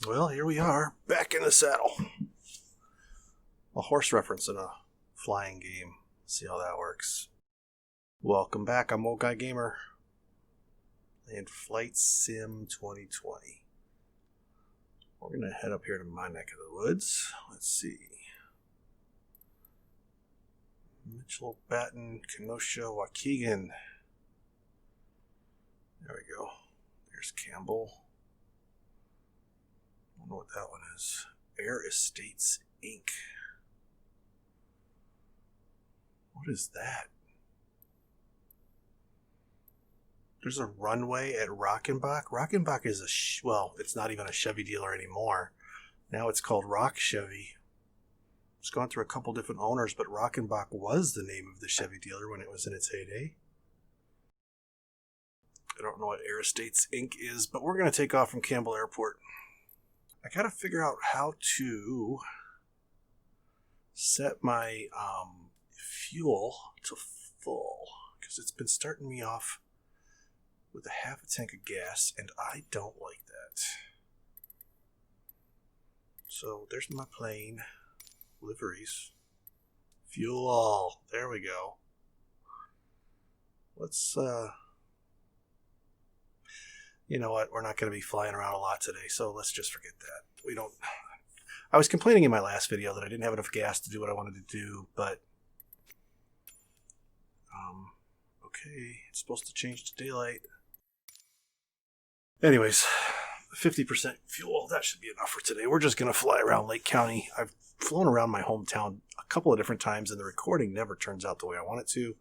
Well, here we are, back in the saddle. A horse reference in a flying game. See how that works. Welcome back, I'm Old Guy Gamer. And Flight Sim 2020. We're going to head up here to my neck of the woods. Let's see. Mitchell, Baton, Kenosha, Waukegan. There we go. There's Campbell. I don't know what that one is. Air Estates, Inc. What is that? There's a runway at Rockenbach. Rockenbach is well, it's not even a Chevy dealer anymore. Now it's called Rock Chevy. It's gone through a couple different owners, but Rockenbach was the name of the Chevy dealer when it was in its heyday. I don't know what Air Estates Inc. is, but we're going to take off from Campbell Airport. I got to figure out how to set my fuel to full, because it's been starting me off with a half a tank of gas, and I don't like that. So there's my plane. Liveries. Fuel. There we go. Let's, you know what? We're not going to be flying around a lot today, so let's just forget that. I was complaining in my last video that I didn't have enough gas to do what I wanted to do, but, okay, it's supposed to change to daylight. Anyways, 50% fuel, that should be enough for today. We're just going to fly around Lake County. I've flown around my hometown a couple of different times, and the recording never turns out the way I want it to.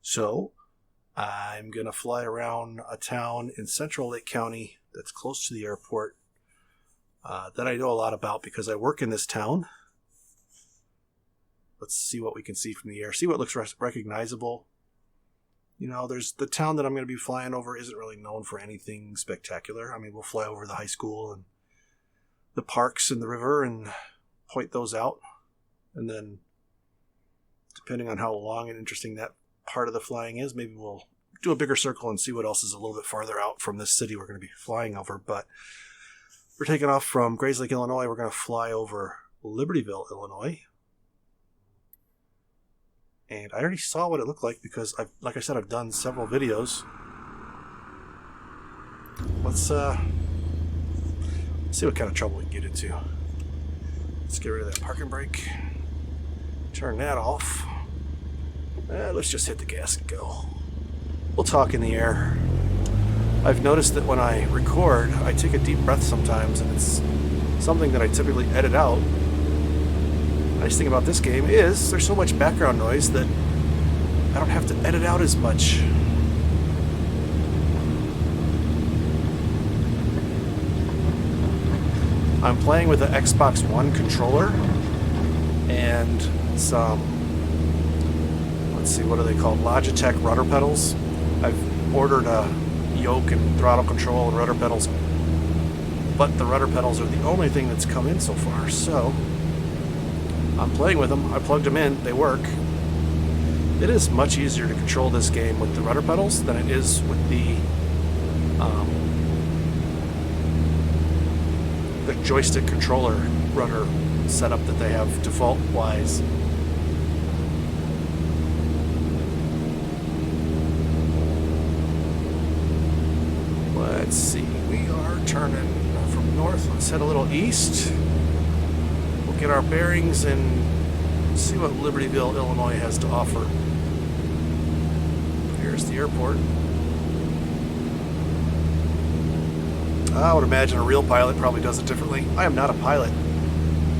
So I'm going to fly around a town in central Lake County that's close to the airport that I know a lot about because I work in this town. Let's see what we can see from the air. See what looks recognizable. You know, there's the town that I'm going to be flying over isn't really known for anything spectacular. I mean, we'll fly over the high school and the parks and the river and point those out. And then, depending on how long and interesting that part of the flying is, maybe we'll do a bigger circle and see what else is a little bit farther out from this city we're going to be flying over. But we're taking off from Grays Lake, Illinois. We're going to fly over Libertyville, Illinois. And I already saw what it looked like because, like I said, I've done several videos. Let's see what kind of trouble we can get into. Let's get rid of that parking brake. Turn that off. Let's just hit the gas and go. We'll talk in the air. I've noticed that when I record, I take a deep breath sometimes, and it's something that I typically edit out. The nice thing about this game is there's so much background noise that I don't have to edit out as much. I'm playing with the Xbox One controller and some, let's see, what are they called? Logitech rudder pedals. I've ordered a yoke and throttle control and rudder pedals, but the rudder pedals are the only thing that's come in so far, so I'm playing with them. I plugged them in. They work. It is much easier to control this game with the rudder pedals than it is with the joystick controller rudder setup that they have default-wise. Let's see. We are turning from north. Let's head a little east. Get our bearings and see what Libertyville, Illinois has to offer. Here's the airport. I would imagine a real pilot probably does it differently. I am not a pilot.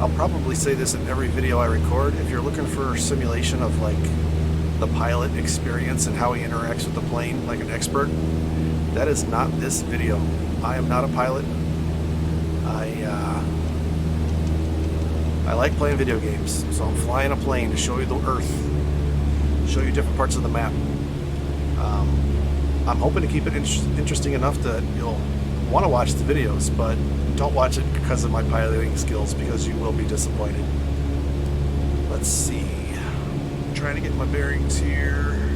I'll probably say this in every video I record. If you're looking for a simulation of like the pilot experience and how he interacts with the plane like an expert, that is not this video. I am not a pilot. I like playing video games, so I'm flying a plane to show you the Earth, show you different parts of the map. I'm hoping to keep it interesting enough that you'll want to watch the videos, but don't watch it because of my piloting skills, because you will be disappointed. Let's see. I'm trying to get my bearings here.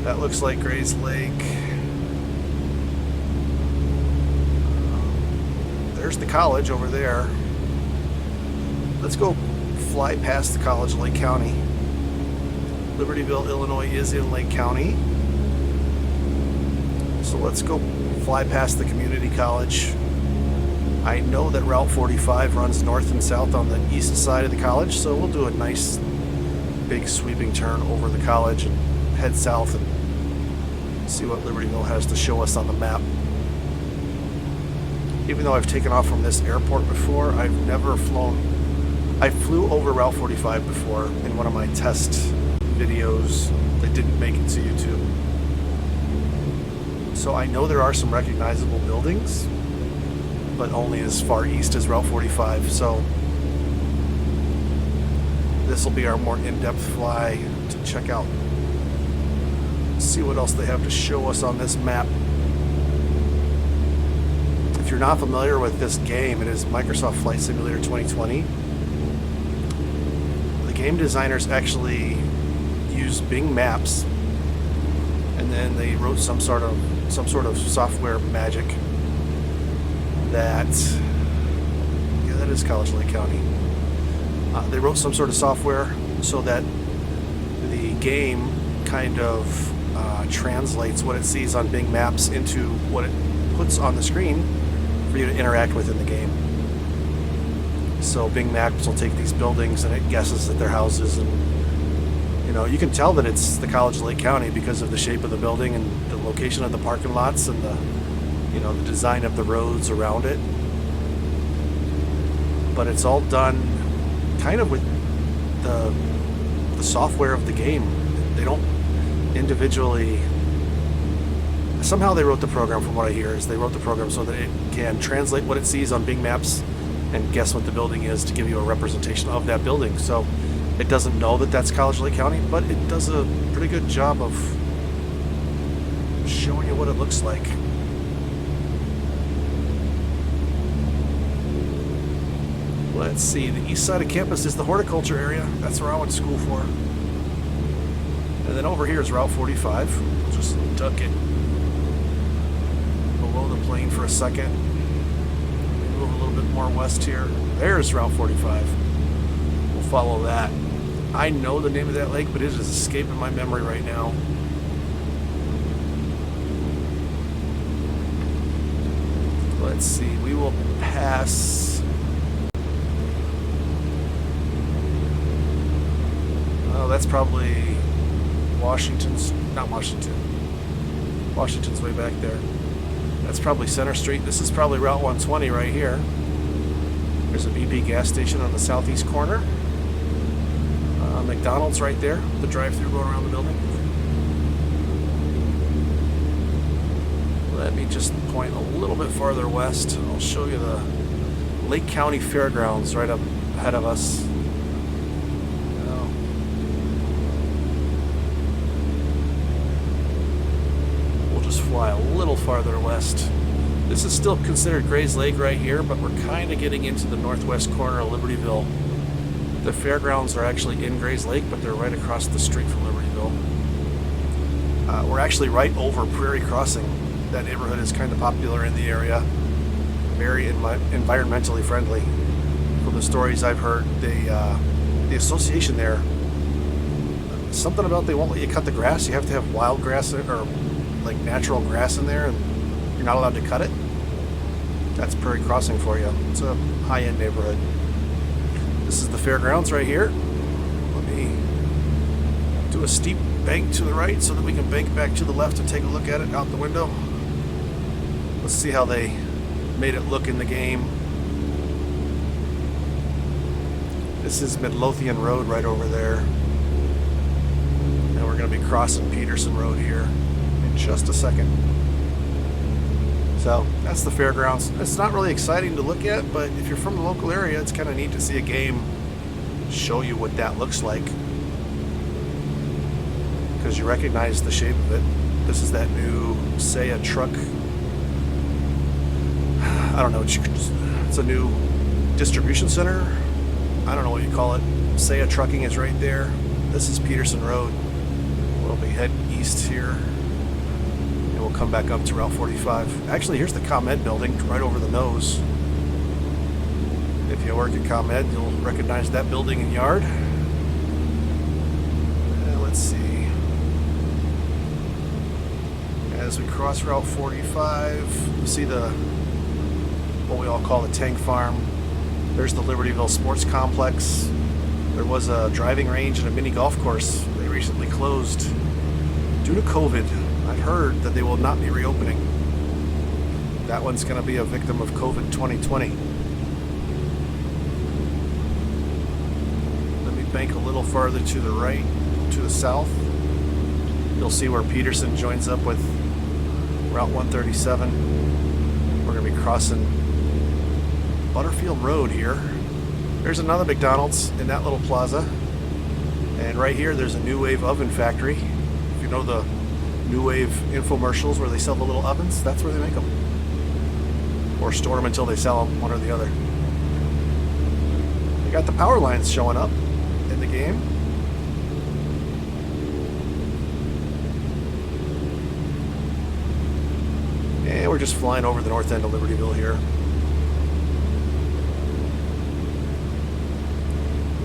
That looks like Grays Lake. there's the college over there. Let's go fly past the college of Lake County. Libertyville, Illinois is in Lake County. So let's go fly past the community college. I know that Route 45 runs north and south on the east side of the college, so we'll do a nice big sweeping turn over the college and head south and see what Libertyville has to show us on the map. Even though I've taken off from this airport before, I've never flown. I flew over Route 45 before in one of my test videos that didn't make it to YouTube. So I know there are some recognizable buildings, but only as far east as Route 45. So this will be our more in-depth fly to check out, see what else they have to show us on this map. If you're not familiar with this game, it is Microsoft Flight Simulator 2020. The game designers actually used Bing Maps, and then they wrote some sort of software magic that, yeah, that is College Lake County. They wrote some sort of software so that the game kind of translates what it sees on Bing Maps into what it puts on the screen for you to interact with in the game. So Bing Maps will take these buildings and it guesses that they're houses, and you know, you can tell that it's the College of Lake County because of the shape of the building and the location of the parking lots and the, you know, the design of the roads around it. But it's all done kind of with the software of the game. They don't individually. Somehow they wrote the program, from what I hear, is they wrote the program so that it can translate what it sees on Bing Maps and guess what the building is to give you a representation of that building. So it doesn't know that that's College Lake County, but it does a pretty good job of showing you what it looks like. Let's see, the east side of campus is the horticulture area. That's where I went to school for. And then over here is Route 45. We'll just duck it below the plane for a second. Move a little bit more west here. There's Route 45. We'll follow that. I know the name of that lake, but it is escaping my memory right now. Let's see, we will pass. Oh, that's probably Washington's, not Washington. Washington's way back there. That's probably Center Street. This is probably Route 120 right here. There's a BP gas station on the southeast corner. McDonald's right there, the drive-thru going around the building. Let me just point a little bit farther west. I'll show you the Lake County Fairgrounds right up ahead of us. We'll just fly a little farther west. This is still considered Grays Lake right here, but we're kind of getting into the northwest corner of Libertyville. The fairgrounds are actually in Grays Lake, but they're right across the street from Libertyville. We're actually right over Prairie Crossing. That neighborhood is kind of popular in the area. Very environmentally friendly. From the stories I've heard, the association there, something about they won't let you cut the grass. You have to have wild grass or like natural grass in there, and you're not allowed to cut it. That's Prairie Crossing for you. It's a high-end neighborhood. This is the fairgrounds right here. Let me do a steep bank to the right so that we can bank back to the left and take a look at it out the window. Let's see how they made it look in the game. This is Midlothian Road right over there. And we're going to be crossing Peterson Road here in just a second. So that's the fairgrounds. It's not really exciting to look at, but if you're from the local area, it's kind of neat to see a game show you what that looks like, because you recognize the shape of it. This is that new Saya truck. I don't know. It's a new distribution center. I don't know what you call it. Saya Trucking is right there. This is Peterson Road. We'll be heading east here. We'll come back up to Route 45. Actually, here's the ComEd building right over the nose. If you work at ComEd, you'll recognize that building and yard. Let's see. As we cross Route 45, you see what we all call the tank farm. There's the Libertyville Sports Complex. There was a driving range and a mini golf course. They recently closed due to COVID. I've heard that they will not be reopening. That one's going to be a victim of COVID 2020. Let me bank a little farther to the right, to the south. You'll see where Peterson joins up with Route 137. We're going to be crossing Butterfield Road here. There's another McDonald's in that little plaza. And right here there's a New Wave oven factory. If you know the New Wave infomercials where they sell the little ovens, that's where they make them. Or store them until they sell them, one or the other. They got the power lines showing up in the game. And we're just flying over the north end of Libertyville here.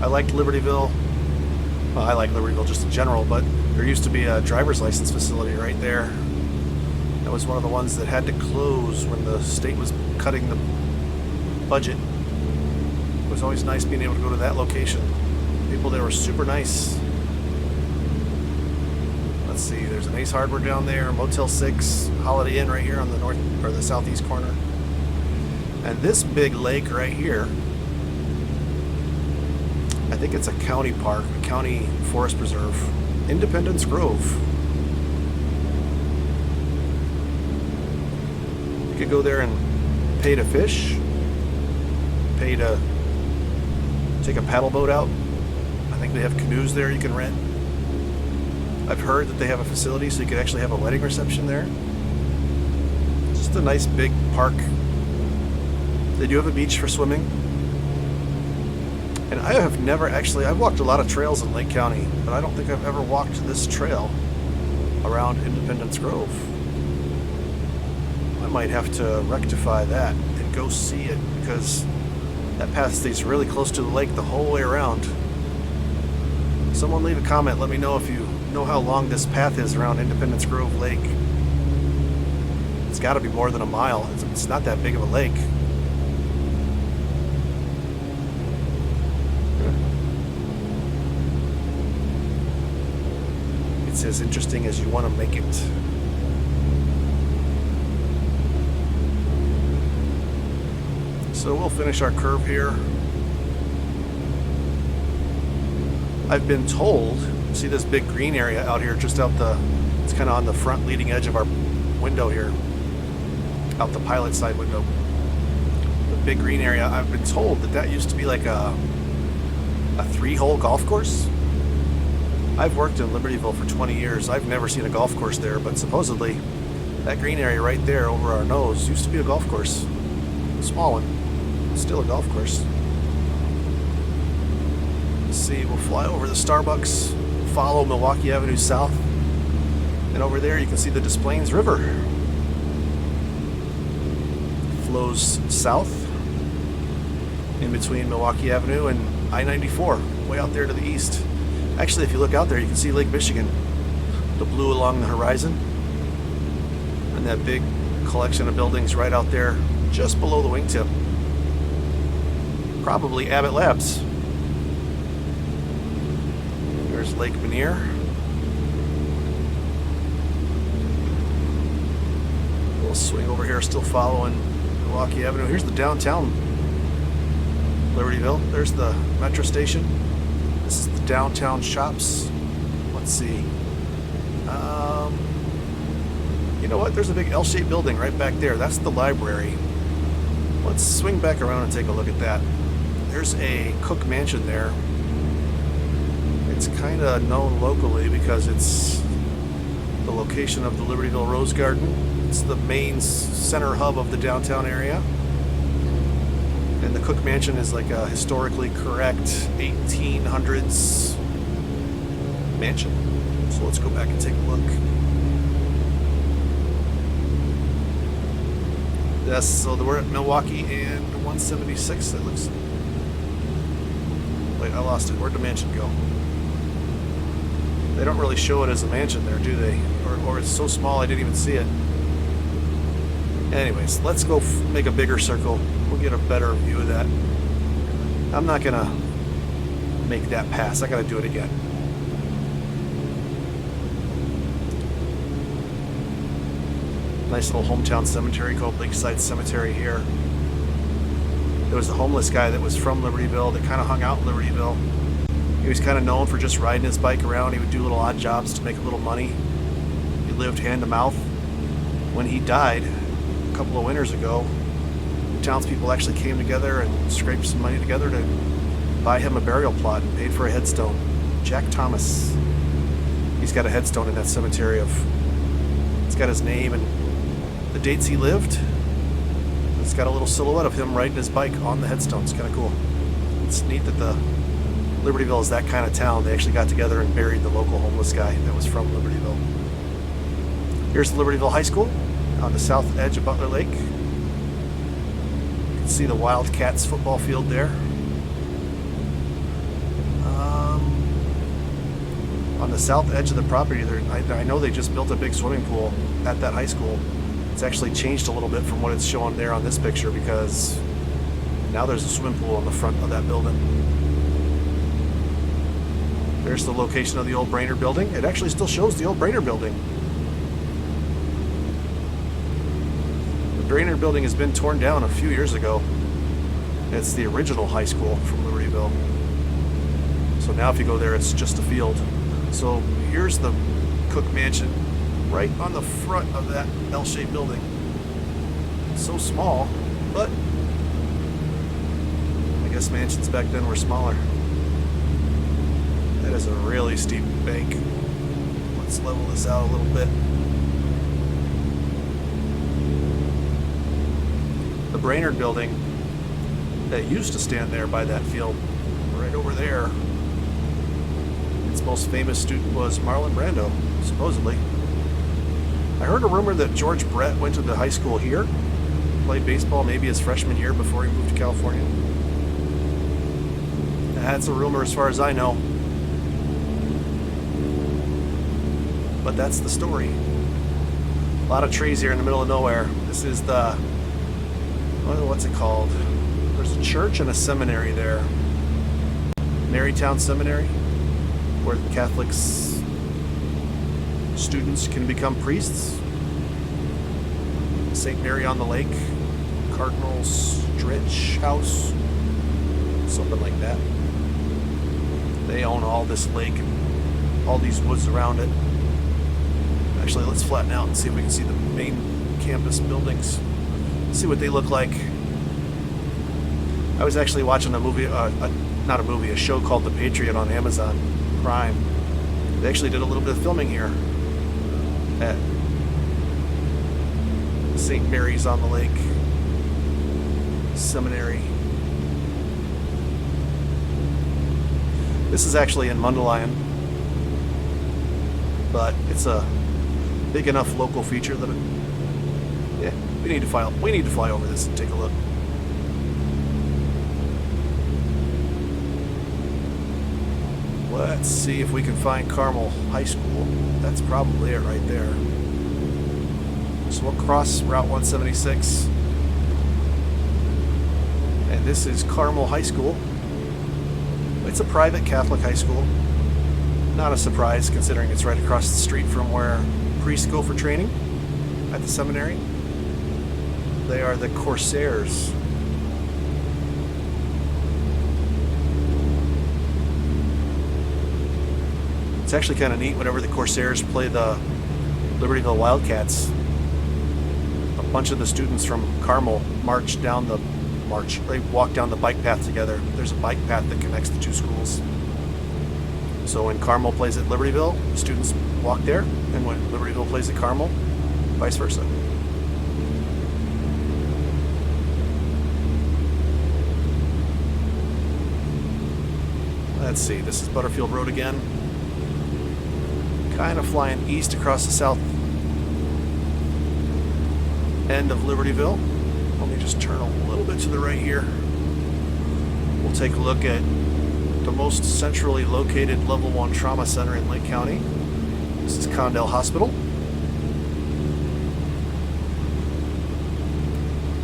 I liked Libertyville. Well, I like Libertyville just in general, but there used to be a driver's license facility right there. That was one of the ones that had to close when the state was cutting the budget. It was always nice being able to go to that location. People there were super nice. Let's see, there's an Ace Hardware down there, Motel 6, Holiday Inn right here on the north or the southeast corner. And this big lake right here, I think it's a county park, a county forest preserve, Independence Grove. You could go there and pay to fish, pay to take a paddle boat out. I think they have canoes there you can rent. I've heard that they have a facility so you could actually have a wedding reception there. Just a nice big park. They do have a beach for swimming. And I have never actually, I've walked a lot of trails in Lake County, but I don't think I've ever walked this trail around Independence Grove. I might have to rectify that and go see it, because that path stays really close to the lake the whole way around. Someone leave a comment, let me know if you know how long this path is around Independence Grove Lake. It's got to be more than a mile. It's not that big of a lake. It's as interesting as you want to make it. So we'll finish our curve here. I've been told, see this big green area out here just out it's kind of on the front leading edge of our window here, out the pilot side window. The big green area, I've been told that used to be like a 3-hole golf course. I've worked in Libertyville for 20 years. I've never seen a golf course there, but supposedly that green area right there over our nose used to be a golf course. A small one, still a golf course. Let's see, we'll fly over the Starbucks, follow Milwaukee Avenue south, and over there you can see the Des Plaines River. Flows south in between Milwaukee Avenue and I-94, way out there to the east. Actually, if you look out there, you can see Lake Michigan, the blue along the horizon, and that big collection of buildings right out there just below the wingtip. Probably Abbott Labs. There's Lake Lanier. We'll swing over here, still following Milwaukee Avenue. Here's the downtown Libertyville. There's the metro station. This is the downtown shops. Let's see. You know what? There's a big L-shaped building right back there. That's the library. Let's swing back around and take a look at that. There's a Cook Mansion there. It's kind of known locally because it's the location of the Libertyville Rose Garden. It's the main center hub of the downtown area. And the Cook Mansion is like a historically correct 1800s mansion. So let's go back and take a look. Yes, so we're at Milwaukee and 176, it looks. Wait, I lost it. Where'd the mansion go? They don't really show it as a mansion there, do they? Or it's so small I didn't even see it. Anyways, let's go make a bigger circle. We'll get a better view of that. I'm not gonna make that pass. I gotta do it again. Nice little hometown cemetery called Lakeside Cemetery here. There was a homeless guy that was from Libertyville that kind of hung out in Libertyville. He was kind of known for just riding his bike around. He would do little odd jobs to make a little money. He lived hand to mouth. When he died a couple of winters ago, the townspeople actually came together and scraped some money together to buy him a burial plot and paid for a headstone. Jack Thomas. He's got a headstone in that cemetery it's got his name and the dates he lived. It's got a little silhouette of him riding his bike on the headstone. It's kind of cool. It's neat that the Libertyville is that kind of town. They actually got together and buried the local homeless guy that was from Libertyville. Here's the Libertyville High School on the south edge of Butler Lake. You can see the Wildcats football field there. On the south edge of the property, I know they just built a big swimming pool at that high school. It's actually changed a little bit from what it's showing there on this picture because now there's a swimming pool on the front of that building. There's the location of the old Brainerd building. It actually still shows the old Brainerd building. The Brainerd building has been torn down a few years ago. It's the original high school from Libertyville. So now if you go there, it's just a field. So here's the Cook Mansion right on the front of that L-shaped building. So small, but I guess mansions back then were smaller. That is a really steep bank. Let's level this out a little bit. The Brainerd building that used to stand there by that field, right over there, its most famous student was Marlon Brando, supposedly. I heard a rumor that George Brett went to the high school here, played baseball maybe his freshman year before he moved to California. That's a rumor as far as I know. But that's the story. A lot of trees here in the middle of nowhere. This is the, what's it called? There's a church and a seminary there. Marytown Seminary, where the Catholics students can become priests. St. Mary on the Lake, Cardinal Stritch House, something like that. They own all this lake and all these woods around it. Actually, let's flatten out and see if we can see the main campus buildings. See what they look like. I was actually watching a movie, not a movie, a show called The Patriot on Amazon Prime. They actually did a little bit of filming here at St. Mary's on the Lake Seminary. This is actually in Mundelein, but it's a big enough local feature that we need to fly over this and take a look. Let's see if we can find Carmel High School. That's probably it right there. So we'll cross Route 176. And this is Carmel High School. It's a private Catholic high school. Not a surprise considering it's right across the street from where priests go for training at the seminary. They are the Corsairs. It's actually kind of neat whenever the Corsairs play the Libertyville Wildcats. A bunch of the students from Carmel they walk down the bike path together. There's a bike path that connects the two schools. So when Carmel plays at Libertyville, the students walk there, and when Libertyville plays at Carmel, vice versa. Let's see, this is Butterfield Road again. Kind of flying east across the south end of Libertyville. Let me just turn a little bit to the right here. We'll take a look at the most centrally located Level 1 trauma center in Lake County. This is Condell Hospital.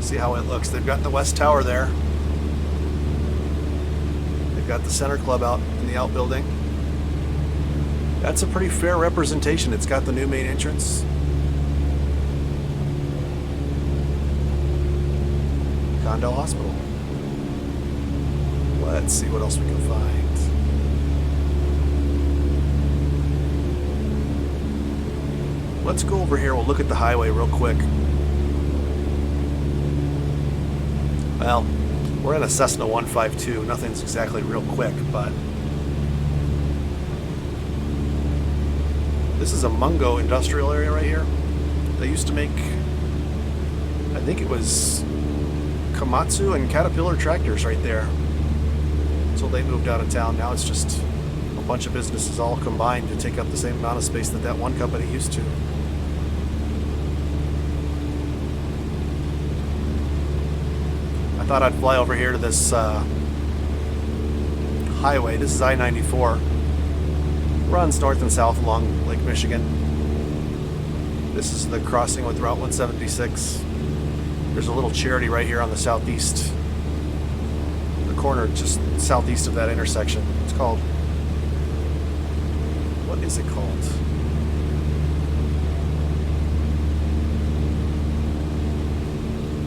See how it looks. They've got the West Tower there. They've got the Center Club out in the outbuilding. That's a pretty fair representation. It's got the new main entrance. Condell Hospital. Let's see what else we can find. Let's go over here. We'll look at the highway real quick. Well, we're in a Cessna 152. Nothing's exactly real quick, but this is a Mungo industrial area right here. They used to make, I think it was Komatsu and Caterpillar tractors right there. So they moved out of town. Now it's just a bunch of businesses all combined to take up the same amount of space that that one company used to. I thought I'd fly over here to this highway. This is I-94. Runs north and south along Lake Michigan. This is the crossing with Route 176. There's a little charity right here on the southeast, the corner just southeast of that intersection. It's called, what is it called?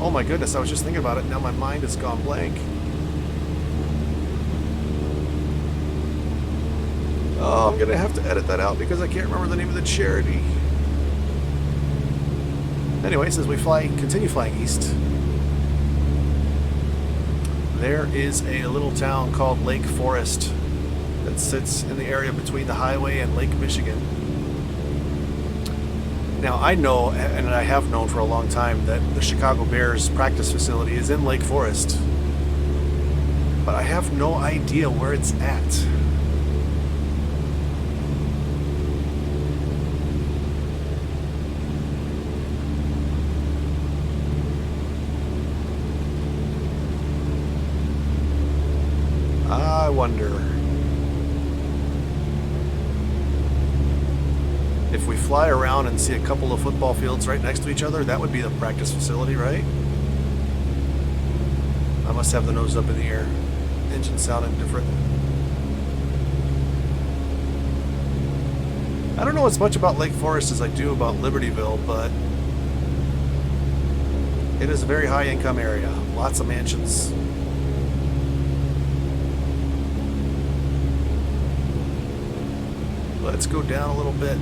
Oh my goodness, I was just thinking about it. Now my mind has gone blank. Oh, I'm gonna have to edit that out because I can't remember the name of the charity. Anyways, as we continue flying east, there is a little town called Lake Forest that sits in the area between the highway and Lake Michigan. Now, I know, and I have known for a long time, that the Chicago Bears practice facility is in Lake Forest, but I have no idea where it's at. I wonder if we fly around and see a couple of football fields right next to each other, that would be the practice facility, right? I must have the nose up in the air. Engine sounding different. I don't know as much about Lake Forest as I do about Libertyville, but it is a very high income area. Lots of mansions. Let's go down a little bit.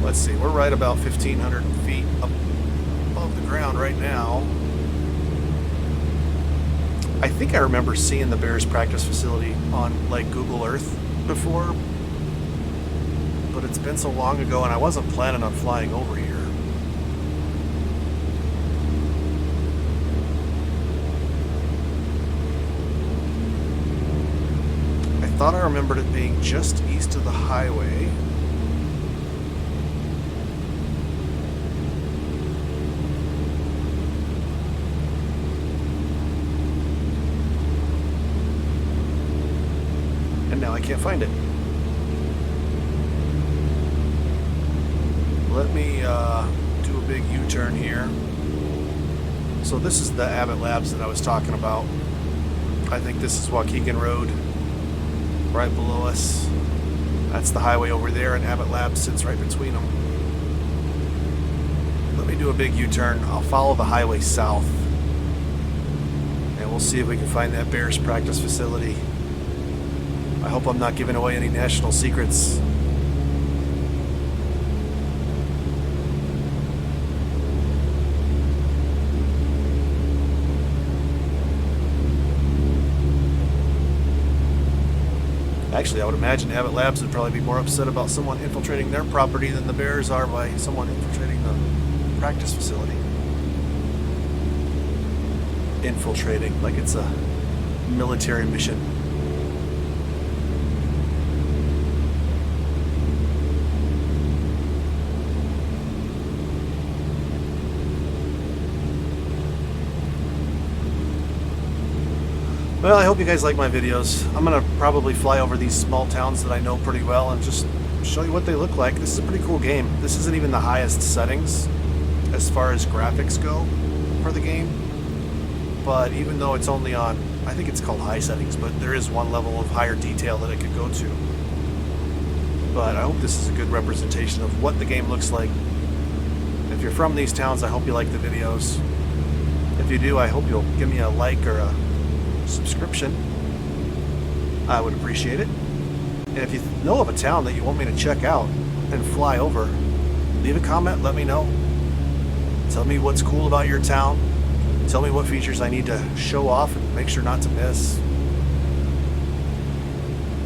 Let's see, we're right about 1,500 feet up above the ground right now. I think I remember seeing the Bears practice facility on like Google Earth before, but it's been so long ago and I wasn't planning on flying over here. I thought I remembered it being just east of the highway. And now I can't find it. Let me do a big U-turn here. So this is the Abbott Labs that I was talking about. I think this is Waukegan Road, right below us. That's the highway over there, and Abbott Labs sits right between them. Let me do a big U-turn. I'll follow the highway south, and we'll see if we can find that Bears practice facility. I hope I'm not giving away any national secrets. Actually, I would imagine Abbott Labs would probably be more upset about someone infiltrating their property than the Bears are by someone infiltrating the practice facility. Infiltrating, like it's a military mission. Well, I hope you guys like my videos. I'm going to probably fly over these small towns that I know pretty well and just show you what they look like. This is a pretty cool game. This isn't even the highest settings as far as graphics go for the game. But even though it's only on, I think it's called high settings, but there is one level of higher detail that it could go to. But I hope this is a good representation of what the game looks like. If you're from these towns, I hope you like the videos. If you do, I hope you'll give me a like or a subscription. I would appreciate it. And if you know of a town that you want me to check out and fly over, leave a comment, let me know. Tell me what's cool about your town. Tell me what features I need to show off and make sure not to miss.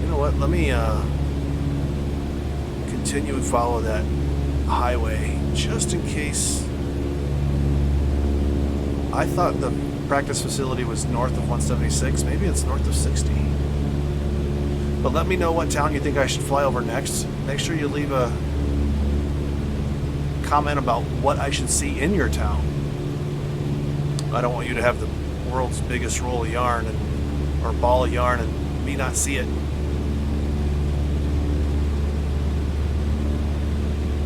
You know what, let me continue and follow that highway just in case. I thought the practice facility was north of 176. Maybe it's north of 60. But let me know what town you think I should fly over next. Make sure you leave a comment about what I should see in your town. I don't want you to have the world's biggest roll of yarn or ball of yarn and me not see it.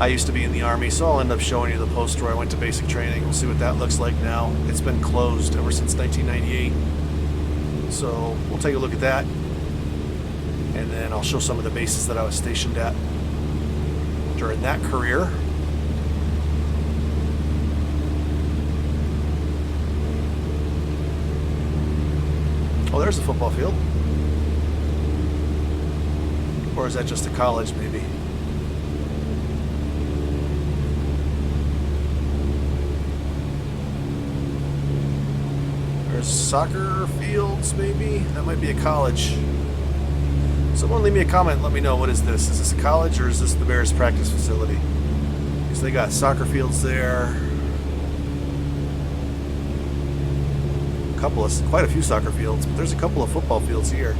I used to be in the Army, so I'll end up showing you the post where I went to basic training. We'll see what that looks like now. It's been closed ever since 1998. So we'll take a look at that. And then I'll show some of the bases that I was stationed at during that career. Oh, there's a football field. Or is that just a college, maybe? There's soccer fields, maybe? That might be a college. Someone leave me a comment and let me know, what is this? Is this a college or is this the Bears practice facility? Because they got soccer fields there. Quite a few soccer fields, but there's a couple of football fields here.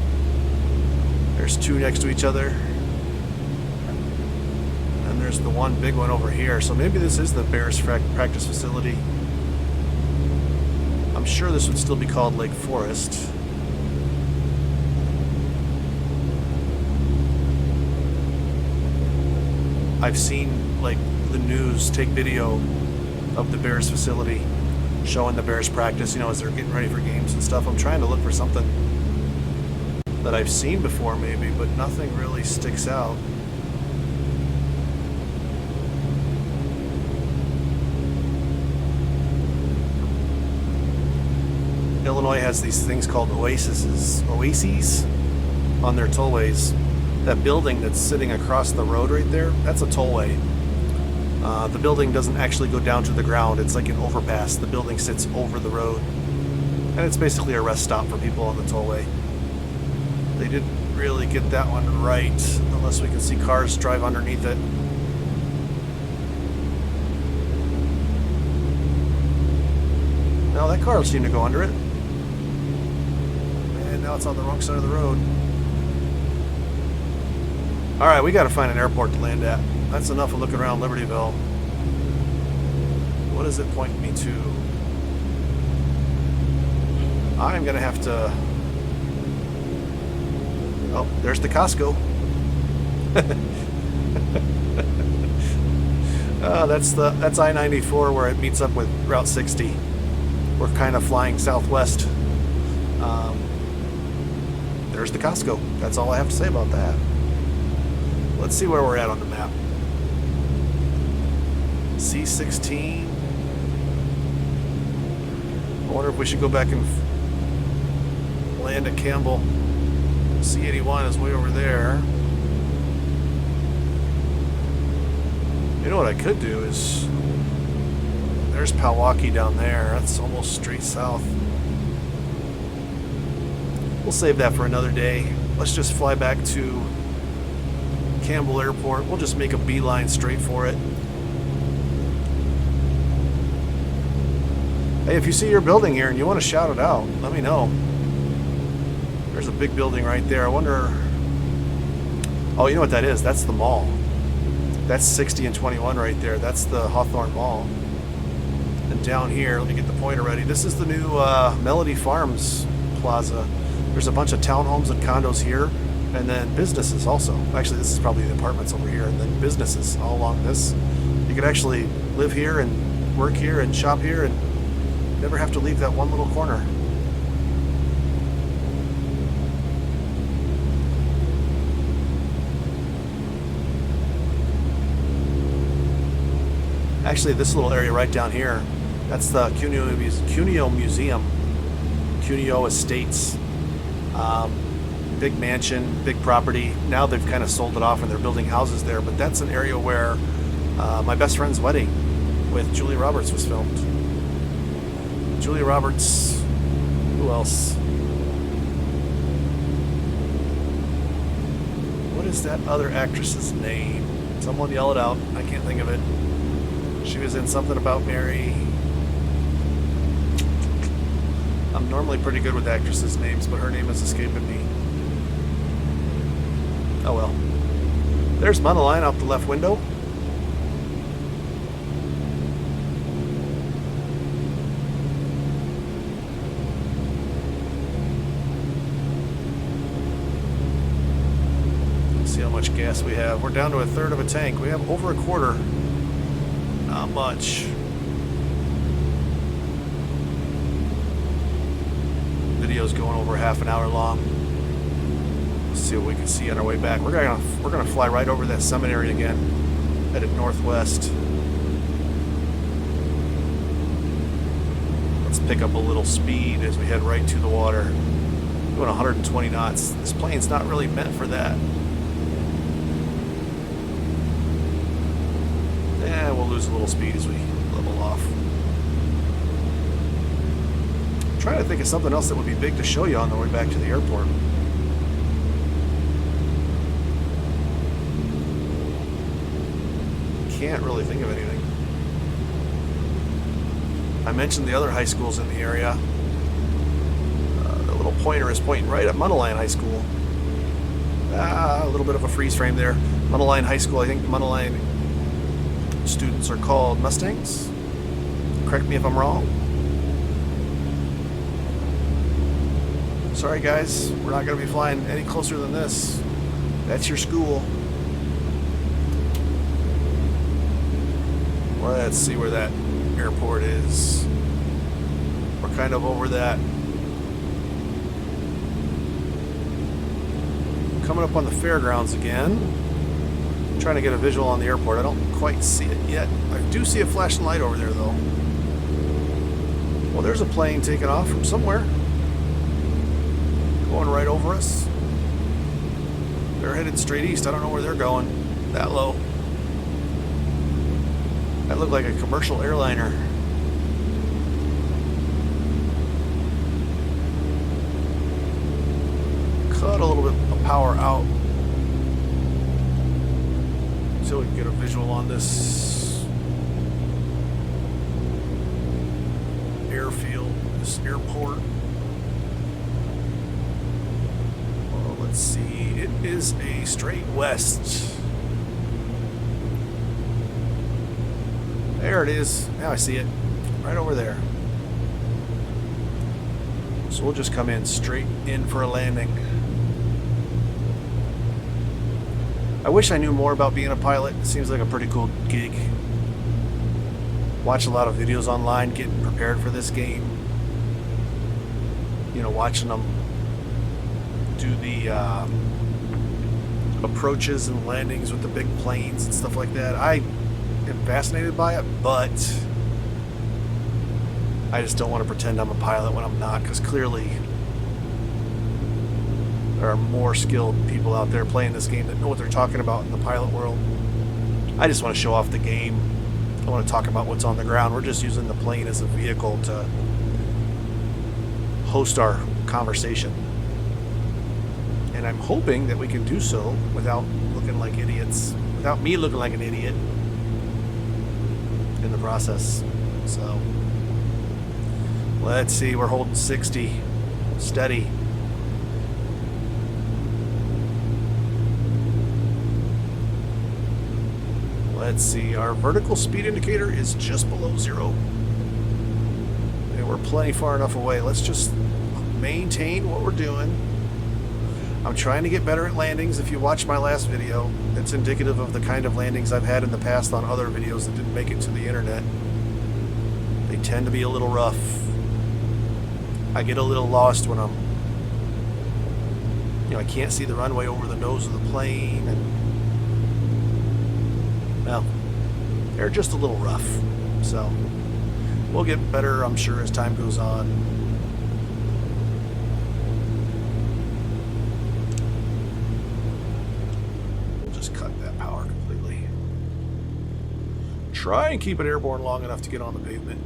There's two next to each other. And there's the one big one over here. So maybe this is the Bears practice facility. I'm sure this would still be called Lake Forest. I've seen like the news take video of the Bears facility showing the Bears practice, you know, as they're getting ready for games and stuff. I'm trying to look for something that I've seen before maybe, but nothing really sticks out. Illinois has these things called oases on their tollways. That building that's sitting across the road right there, that's a tollway. The building doesn't actually go down to the ground. It's like an overpass. The building sits over the road. And it's basically a rest stop for people on the tollway. They didn't really get that one right, unless we can see cars drive underneath it. No, that car seemed to go under it. And now it's on the wrong side of the road. Alright, we gotta find an airport to land at. That's enough of looking around Libertyville. What does it point me to? I'm gonna have to... Oh, there's the Costco. That's I-94 where it meets up with Route 60. We're kind of flying southwest. There's the Costco. That's all I have to say about that. Let's see where we're at on the map. C16. I wonder if we should go back and land at Campbell. C81 is way over there. You know what I could do is... There's Pewaukee down there. That's almost straight south. We'll save that for another day. Let's just fly back to Campbell Airport. We'll just make a beeline straight for it. Hey, if you see your building here and you want to shout it out, let me know. There's a big building right there. I wonder... Oh, you know what that is? That's the mall. That's 60 and 21 right there. That's the Hawthorne Mall. And down here, let me get the pointer ready. This is the new Melody Farms Plaza. There's a bunch of townhomes and condos here, and then businesses also. Actually, this is probably the apartments over here, and then businesses all along this. You could actually live here and work here and shop here and never have to leave that one little corner. Actually, this little area right down here, that's the Cuneo Museum, Cuneo Estates. Big mansion, big property. Now they've kind of sold it off and they're building houses there, but that's an area where my best friend's wedding with Julia Roberts was filmed. Julia Roberts, who else? What is that other actress's name? Someone yell it out. I can't think of it. She was in something about Mary. I'm normally pretty good with actresses' names, but her name is escaping me. Oh well. There's Monoline out the left window. Let's see how much gas we have. We're down to a third of a tank. We have over a quarter. Not much. Video's going over half an hour long. Let's see what we can see on our way back. We're gonna fly right over that seminary again, headed northwest. Let's pick up a little speed as we head right to the water. Doing 120 knots. This plane's not really meant for that. Yeah, we'll lose a little speed as we level off. I'm trying to think of something else that would be big to show you on the way back to the airport. Can't really think of anything. I mentioned the other high schools in the area. The little pointer is pointing right at Monoline High School. A little bit of a freeze frame there. Monoline High School, I think Monoline students are called Mustangs. Correct me if I'm wrong. Sorry guys, we're not going to be flying any closer than this. That's your school. Let's see where that airport is. We're kind of over that. Coming up on the fairgrounds again. Trying to get a visual on the airport. I don't quite see it yet. I do see a flashing light over there though. Well, there's a plane taking off from somewhere. Going right over us. They're headed straight east. I don't know where they're going. That low. That looked like a commercial airliner. Cut a little bit of power out so we can get a visual on this airfield, this airport. Well, let's see. It is a straight west. There it is. Now I see it. Right over there. So we'll just come in straight in for a landing. I wish I knew more about being a pilot. It seems like a pretty cool gig. Watch a lot of videos online getting prepared for this game. You know, watching them do the approaches and landings with the big planes and stuff like that. I am fascinated by it, but I just don't want to pretend I'm a pilot when I'm not, because clearly there are more skilled people out there playing this game that know what they're talking about in the pilot world. I just want to show off the game. I want to talk about what's on the ground. We're just using the plane as a vehicle to host our conversation. And I'm hoping that we can do so without looking like idiots, without me looking like an idiot in the process. So let's see, we're holding 60 steady. Let's see, our vertical speed indicator is just below 0. And we're plenty far enough away. Let's just maintain what we're doing. I'm trying to get better at landings. If you watch my last video, it's indicative of the kind of landings I've had in the past on other videos that didn't make it to the internet. They tend to be a little rough. I get a little lost when I can't see the runway over the nose of the plane, and well, they're just a little rough. So we'll get better, I'm sure, as time goes on. We'll just cut that power completely. Try and keep it airborne long enough to get on the pavement.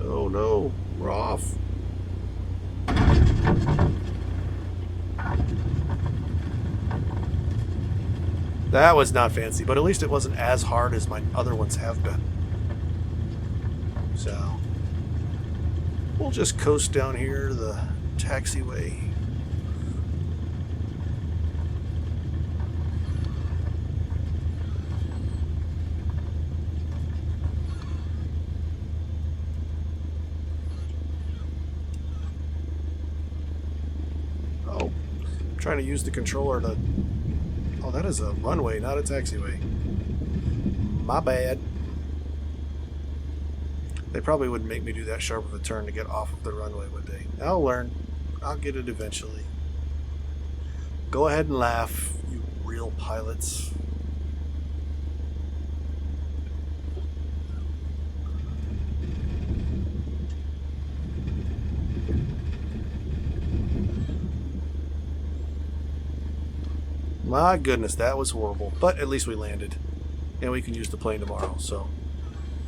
Oh no, we're off. That was not fancy, but at least it wasn't as hard as my other ones have been. So we'll just coast down here to the taxiway. Trying to use the controller to... Oh, that is a runway, not a taxiway. My bad. They probably wouldn't make me do that sharp of a turn to get off of the runway, would they? I'll learn. I'll get it eventually. Go ahead and laugh, you real pilots. My goodness, that was horrible. But at least we landed. And we can use the plane tomorrow, so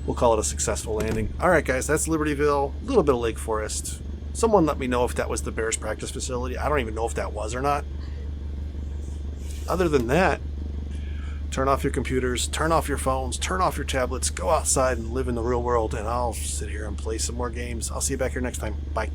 we'll call it a successful landing. Alright guys, that's Libertyville. A little bit of Lake Forest. Someone let me know if that was the Bears practice facility. I don't even know if that was or not. Other than that, turn off your computers, turn off your phones, turn off your tablets, go outside and live in the real world, and I'll sit here and play some more games. I'll see you back here next time. Bye.